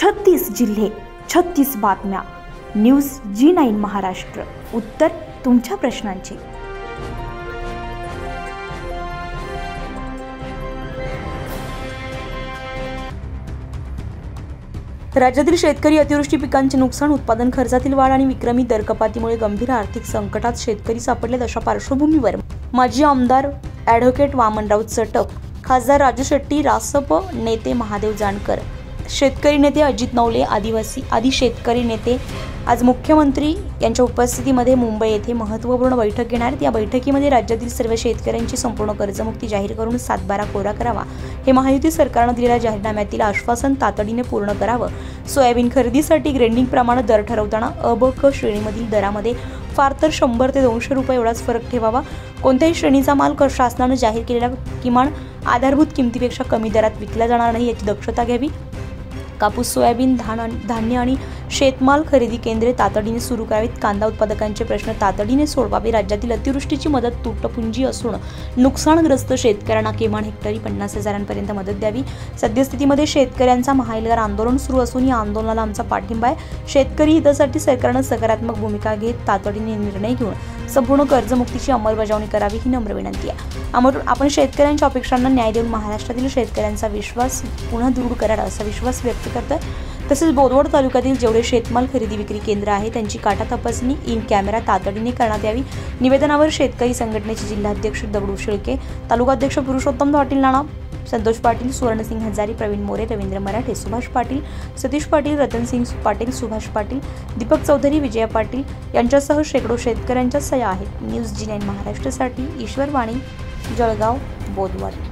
36 जिल्हे 36 बातम्या. News G9 Maharashtra. उत्तर तुमच्या प्रश्नांचे. राज्यातील शेतकरी अतिवृष्टी पिकांचे नुकसान, उत्पादन खर्चातील वाढ आणि विक्रमी दरकपातीमुळे गंभीर आर्थिक संकटात शेतकरी सापडलेत. अशा पार्श्वभूमीवर माजी आमदार ॲडव्होकेट वामनराव चटप, खासदार राजू शेट्टी, रासप नेते महादेव जानकर, शेतकरी नेते अजित नवले, आदी शेतकरी नेते आज मुख्यमंत्री यांच्या उपस्थितीमध्ये मुंबई येथे महत्त्वपूर्ण बैठक घेणार आहेत. या बैठकीमध्ये राज्यातील सर्व शेतकऱ्यांची संपूर्ण कर्जमुक्ती जाहीर करून 7/12 कोरा करावा, हे महायुती सरकारने दिलेल्या जाहीरनाम्यातील आश्वासन तातडीने पूर्ण करावं. सोयाबीन खरेदीसाठी ग्रेडिंग प्रमाणे दर ठरवताना अ, ब, क श्रेणीमधील दरामध्ये फार तर 100 ते 200 रुपये एवढाच फरक ठेवावा. कोणत्याही श्रेणीचा माल शासनाने जाहीर केलेल्या किमान आधारभूत किमतीपेक्षा कमी दरात विकला जाणार नाही याची दक्षता घ्यावी. कापूस, सोयाबीन, धान्य आणि शेतमाल खरेदी केंद्रे तातडीने सुरू करावीत. कांदा उत्पादकांचे प्रश्न तातडीने सोडवावे. राज्यातील अतिवृष्टीची मदत तुटपुंजी असून नुकसानग्रस्त शेतकऱ्यांना किमान हेक्टरी 50,000 मदत द्यावी. सद्यस्थितीमध्ये शेतकऱ्यांचा महाएल्गार आंदोलन सुरू असून या आंदोलनाला आमचा पाठिंबा आहे. शेतकरी हितासाठी सरकारने सकारात्मक भूमिका घेत तातडीने निर्णय घेऊन संपूर्ण कर्जमुक्तीची अंमलबजावणी करावी, ही नम्र विनंती आहे. आपण शेतकऱ्यांच्या अपेक्षांना न्याय देऊन महाराष्ट्रातील शेतकऱ्यांचा विश्वास पुन्हा दृढ करावा, असा विश्वास व्यक्त करतोय. तसेच बोदवड तालुक्यातील जेवढे शेतमाल खरेदी विक्री केंद्र आहे त्यांची काटा तपासणी इन कॅमेरा तातडीने करण्यात यावी. निवेदनावर शेतकरी संघटनेचे जिल्हाध्यक्ष दगडू शेळके, तालुकाध्यक्ष पुरुषोत्तम पाटील नाना, संतोष पाटील, सुवर्णसिंह हजारी, प्रवीण मोरे, रवींद्र मराठे, सुभाष पाटील, सतीश पाटील, रतनसिंग पाटील, सुभाष पाटील, दीपक चौधरी, विजया पाटील यांच्यासह शेकडो शेतकऱ्यांच्या सह्या आहेत. न्यूज G9 महाराष्ट्रासाठी ईश्वर वाणी, जळगाव, बोदवड.